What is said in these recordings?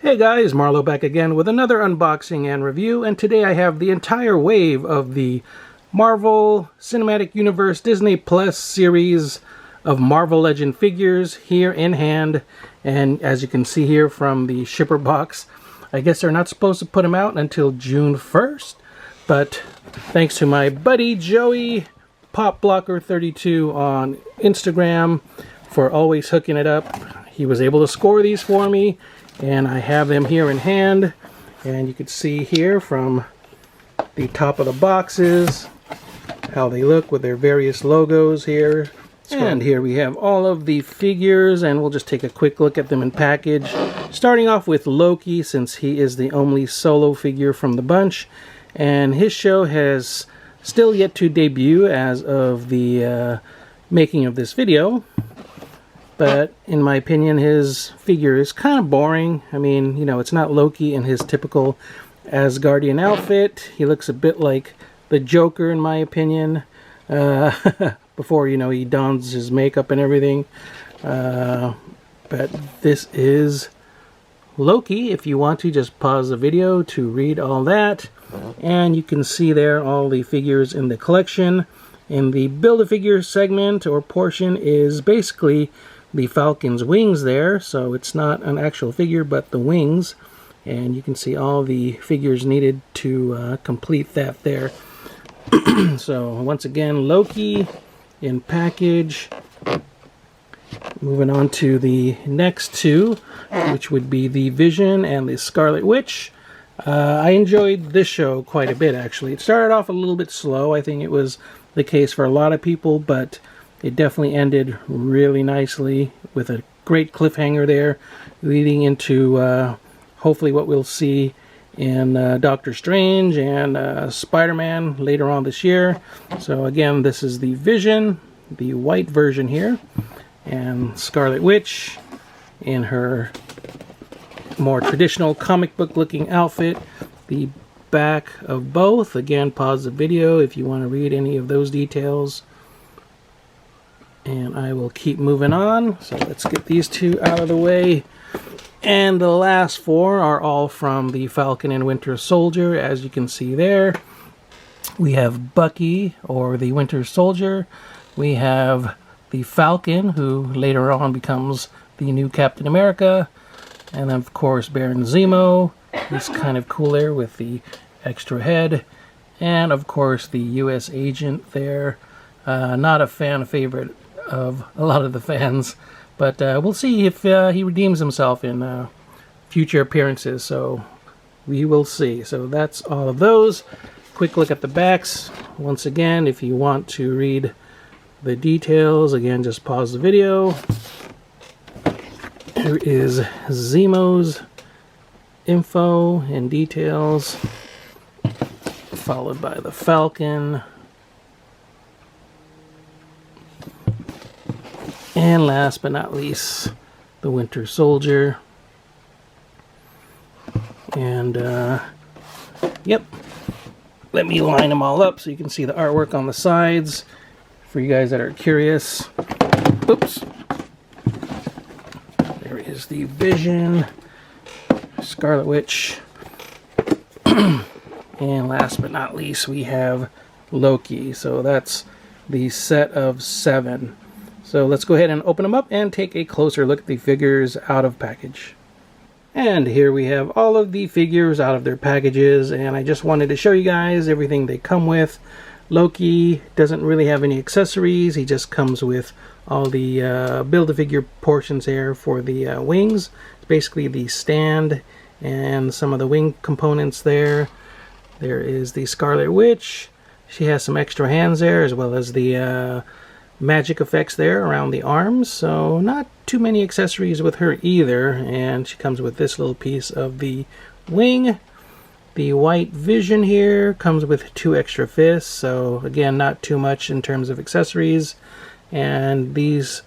Hey guys, Marlo back again with another unboxing and review, and today I have the entire wave of the Marvel Cinematic Universe Disney Plus series of Marvel Legend figures here in hand. And as you can see here from the shipper box, I guess they're not supposed to put them out until June 1st, but thanks to my buddy Joey PopBlocker32 on Instagram for always hooking it up, he was able to score these for me. And I have them here in hand, and you can see here from the top of the boxes how they look with their various logos here. And here we have all of the figures, and we'll just take a quick look at them in package. Starting off with Loki, since he is the only solo figure from the bunch, and his show has still yet to debut as of the making of this video. But in my opinion, his figure is kind of boring. I mean, you know, it's not Loki in his typical Asgardian outfit. He looks a bit like the Joker, in my opinion, before, you know, he dons his makeup and everything. But this is Loki. If you want to, just pause the video to read all that. And you can see there all the figures in the collection. In the Build-A-Figure segment or portion is basically the Falcon's wings there, so it's not an actual figure but the wings, and you can see all the figures needed to complete that there. So once again, Loki in package. Moving on to the next two, which would be the Vision and the Scarlet Witch. I enjoyed this show quite a bit, actually. It started off a little bit slow. I think it was the case for a lot of people, but it definitely ended really nicely with a great cliffhanger there, leading into hopefully what we'll see in Doctor Strange and Spider-Man later on this year. So again, this is the Vision, the white version here, and Scarlet Witch in her more traditional comic book looking outfit. The back of both, again, pause the video if you want to read any of those details. And I will keep moving on. So let's get these two out of the way. And the last four are all from the Falcon and Winter Soldier, as you can see there. We have Bucky, or the Winter Soldier. We have the Falcon, who later on becomes the new Captain America. And of course, Baron Zemo. He's kind of cool there with the extra head. And of course, the U.S. Agent there. Not a fan favorite of a lot of the fans, but we'll see if he redeems himself in future appearances, so we will see. So that's all of those. Quick look at the backs. Once again, if you want to read the details, again, just pause the video. Here is Zemo's info and details, followed by the Falcon. And last but not least, the Winter Soldier. And, yep. Let me line them all up so you can see the artwork on the sides for you guys that are curious. Oops. There is the Vision, Scarlet Witch. And last but not least, we have Loki. So that's the set of 7. So let's go ahead and open them up and take a closer look at the figures out of package. And here we have all of the figures out of their packages, and I just wanted to show you guys everything they come with. Loki doesn't really have any accessories. He just comes with all the Build-A-Figure portions here for the wings. It's basically the stand and some of the wing components there. There is the Scarlet Witch. She has some extra hands there, as well as the magic effects there around the arms, so not too many accessories with her either. And she comes with this little piece of the wing. The white Vision here comes with 2 extra fists, so again, not too much in terms of accessories. And these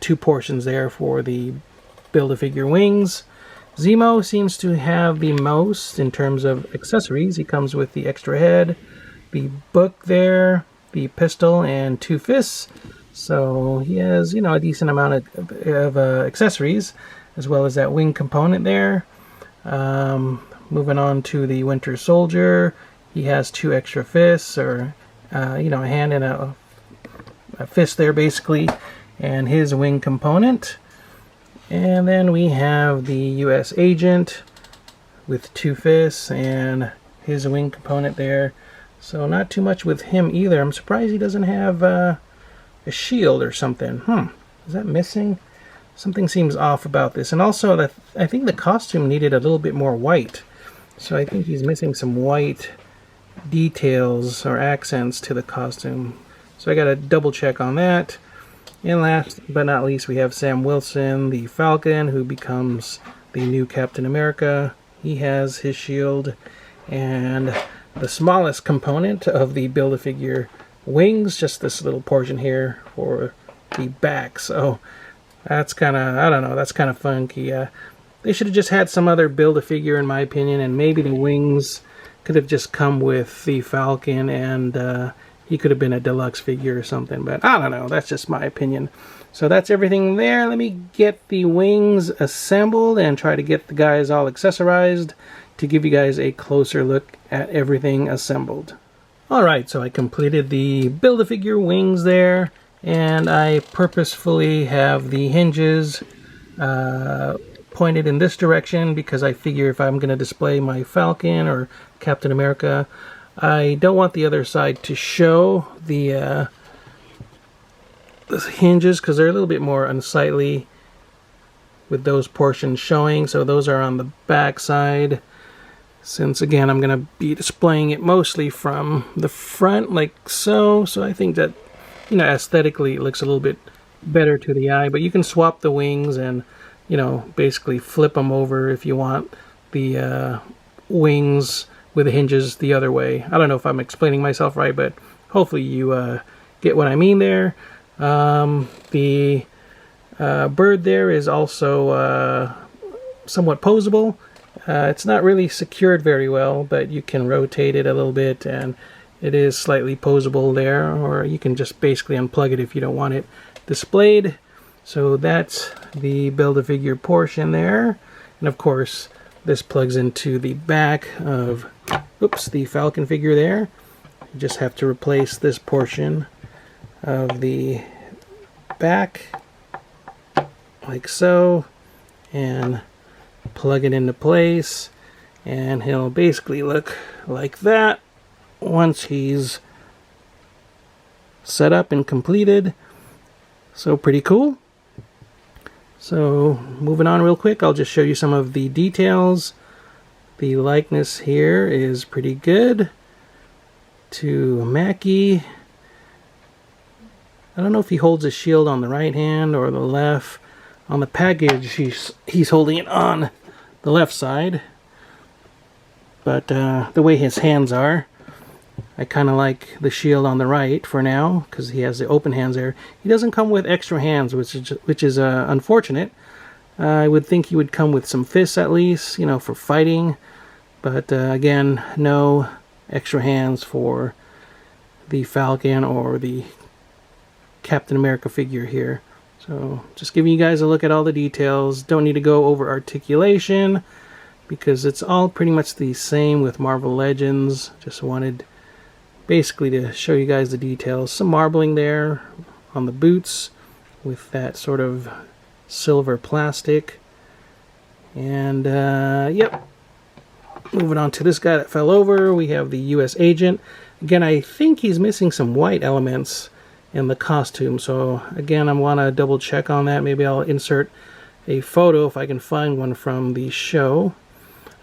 2 portions there for the Build-A-Figure wings. Zemo seems to have the most in terms of accessories. He comes with the extra head, the book there, the pistol, and 2 fists. So he has, you know, a decent amount of accessories, as well as that wing component there. Moving on to the Winter Soldier, he has 2 extra fists, or you know, a hand and a fist there basically, and his wing component. And then we have the U.S. Agent with 2 fists and his wing component there. So not too much with him either. I'm surprised he doesn't have a shield or something. Is that missing? Something seems off about this. And also, that I think the costume needed a little bit more white. So I think he's missing some white details or accents to the costume. So I got to double check on that. And last but not least, we have Sam Wilson, the Falcon, who becomes the new Captain America. He has his shield and the smallest component of the Build-A-Figure wings, just this little portion here for the back. So that's kind of, I don't know, that's kind of funky. They should have just had some other Build-A-Figure, in my opinion, and maybe the wings could have just come with the Falcon, and he could have been a deluxe figure or something. But I don't know, that's just my opinion. So that's everything there. Let me get the wings assembled and try to get the guys all accessorized to give you guys a closer look at everything assembled. Alright, so I completed the Build-A-Figure wings there, and I purposefully have the hinges pointed in this direction because I figure if I'm going to display my Falcon or Captain America, I don't want the other side to show the hinges because they're a little bit more unsightly with those portions showing. So those are on the back side. Since again I'm going to be displaying it mostly from the front like so. So I think that, you know, aesthetically it looks a little bit better to the eye. But you can swap the wings and, you know, basically flip them over if you want the wings with the hinges the other way. I don't know if I'm explaining myself right, but hopefully you get what I mean there. The bird there is also somewhat posable. It's not really secured very well, but you can rotate it a little bit and it is slightly posable there, or you can just basically unplug it if you don't want it displayed. So that's the Build-A-Figure portion there. And of course, this plugs into the back of, the Falcon figure there. You just have to replace this portion of the back, like so, and plug it into place, and he'll basically look like that once he's set up and completed. So pretty cool. So moving on real quick, I'll just show you some of the details. The likeness here is pretty good to Mackie. I don't know if he holds his shield on the right hand or the left. On the package, he's holding it on the left side. But the way his hands are, I kind of like the shield on the right for now, because he has the open hands there. He doesn't come with extra hands, which is unfortunate. I would think he would come with some fists at least, you know, for fighting. But again, no extra hands for the Falcon or the Captain America figure here. So just giving you guys a look at all the details. Don't need to go over articulation because it's all pretty much the same with Marvel Legends. Just wanted basically to show you guys the details. Some marbling there on the boots with that sort of silver plastic. And yep, moving on to this guy that fell over, we have the U.S. Agent. Again, I think he's missing some white elements in the costume, so again I want to double check on that. Maybe I'll insert a photo if I can find one from the show.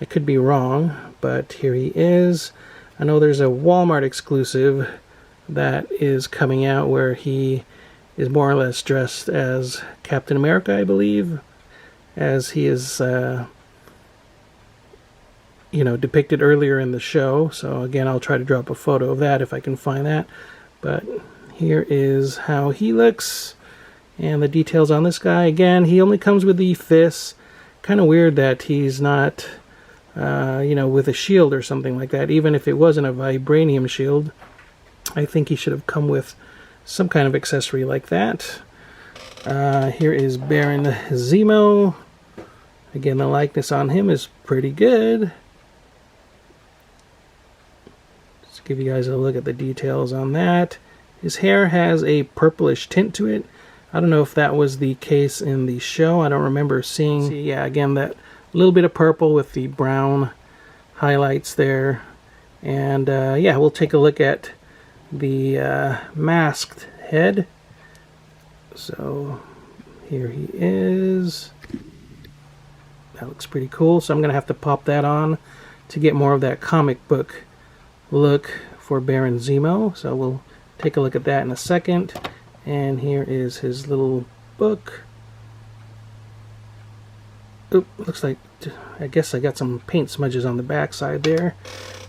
I could be wrong, but here he is. I know there's a Walmart exclusive that is coming out where he is more or less dressed as Captain America, I believe, as he is you know, depicted earlier in the show. So again, I'll try to drop a photo of that if I can find that. But here is how he looks and the details on this guy. Again, he only comes with the fists. Kind of weird that he's not you know, with a shield or something like that. Even if it wasn't a vibranium shield, I think he should have come with some kind of accessory like that. Here is Baron Zemo. Again, the likeness on him is pretty good. Just give you guys a look at the details on that. His hair has a purplish tint to it. I don't know if that was the case in the show. I don't remember seeing. Yeah, again, that little bit of purple with the brown highlights there. And yeah, we'll take a look at the masked head. So here he is. That looks pretty cool. So I'm going to have to pop that on to get more of that comic book look for Baron Zemo. So we'll take a look at that in a second. And here is his little book. Oop, looks like, I guess I got some paint smudges on the back side there.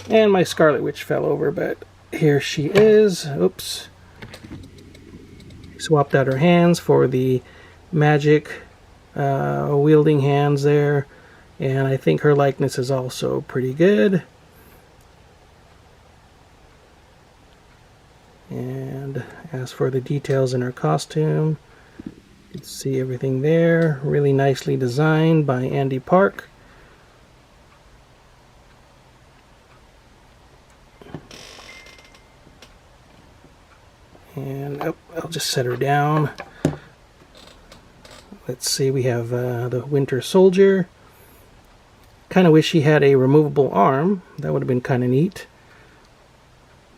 And my Scarlet Witch fell over, but here she is. Oops. Swapped out her hands for the magic wielding hands there. And I think her likeness is also pretty good. And as for the details in her costume, you can see everything there. Really nicely designed by Andy Park. And I'll just set her down. Let's see, we have the Winter Soldier. Kind of wish he had a removable arm. That would have been kind of neat.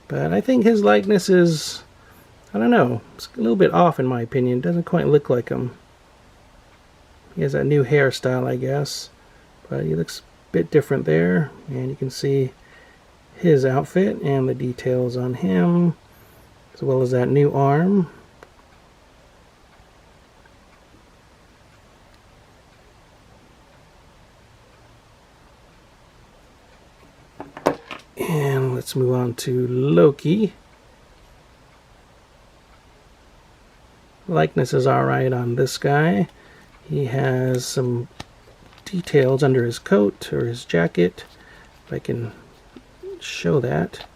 But I think his likeness is, I don't know, it's a little bit off in my opinion. Doesn't quite look like him. He has that new hairstyle, I guess. But he looks a bit different there. And you can see his outfit and the details on him, as well as that new arm. And let's move on to Loki. Likeness is alright on this guy. He has some details under his coat or his jacket, if I can show that.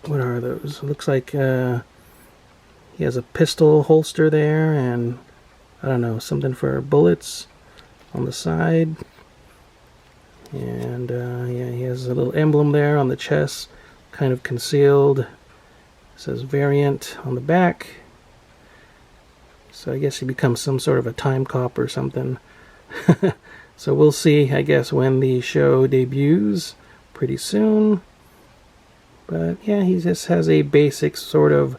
What are those? Looks like he has a pistol holster there, and I don't know, something for bullets on the side. And yeah, he has a little emblem there on the chest, kind of concealed. It says variant on the back. So I guess he becomes some sort of a time cop or something. So we'll see, I guess, when the show debuts pretty soon. But yeah, he just has a basic sort of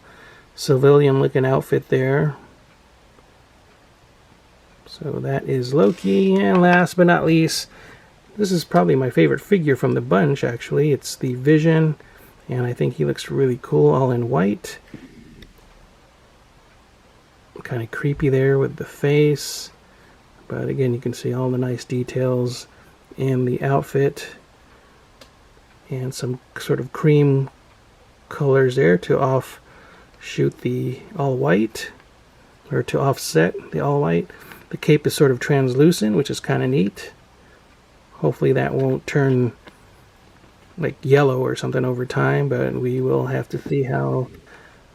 civilian looking outfit there. So that is Loki. And last but not least, this is probably my favorite figure from the bunch, actually. It's the Vision, and I think he looks really cool all in white. Kind of creepy there with the face. But again, you can see all the nice details in the outfit. And some sort of cream colors there to offshoot the all white, or to offset the all white. The cape is sort of translucent, which is kind of neat. Hopefully that won't turn like yellow or something over time, but we will have to see how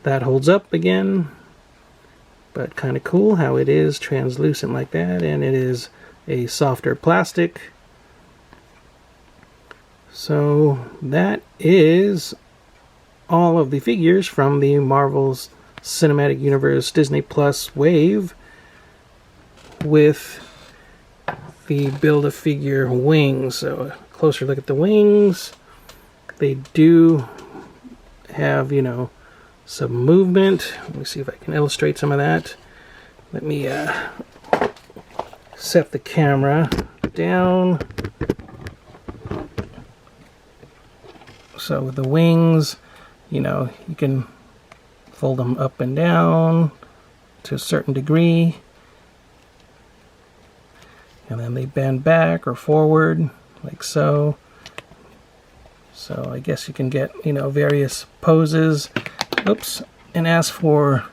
that holds up again. But kind of cool how it is translucent like that, and it is a softer plastic. So that is all of the figures from the Marvel's Cinematic Universe Disney Plus wave, with the Build-A-Figure wings. So a closer look at the wings. They do have, you know, some movement. Let me see if I can illustrate some of that. Let me set the camera down. So with the wings, you know, you can fold them up and down to a certain degree. And then they bend back or forward, like so. So I guess you can get, you know, various poses. Oops. And as for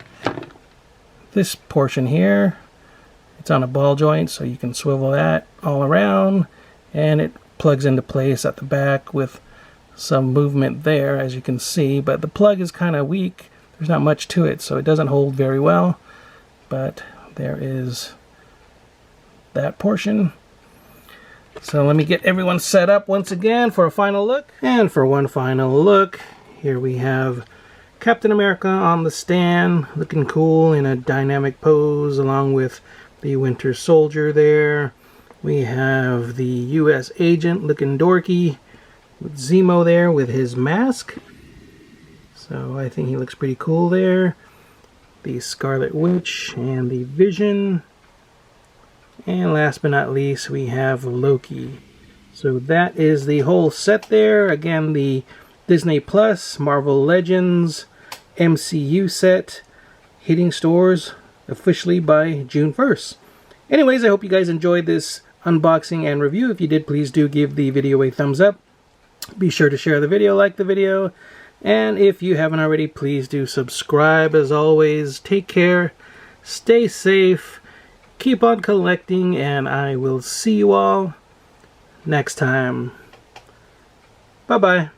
this portion here, it's on a ball joint, so you can swivel that all around, and it plugs into place at the back with some movement there, as you can see, but the plug is kind of weak. There's not much to it, so it doesn't hold very well. But there is that portion. So let me get everyone set up once again for a final look. And for one final look, here we have Captain America on the stand, looking cool in a dynamic pose, along with the Winter Soldier there. We have the U.S. Agent looking dorky, with Zemo there with his mask. So I think he looks pretty cool there. The Scarlet Witch and the Vision. And last but not least, we have Loki. So that is the whole set there. Again, the Disney Plus, Marvel Legends, MCU set, hitting stores officially by June 1st. Anyways, I hope you guys enjoyed this unboxing and review. If you did, please do give the video a thumbs up. Be sure to share the video, like the video, and if you haven't already, please do subscribe. As always, take care, stay safe, keep on collecting, and I will see you all next time. Bye-bye.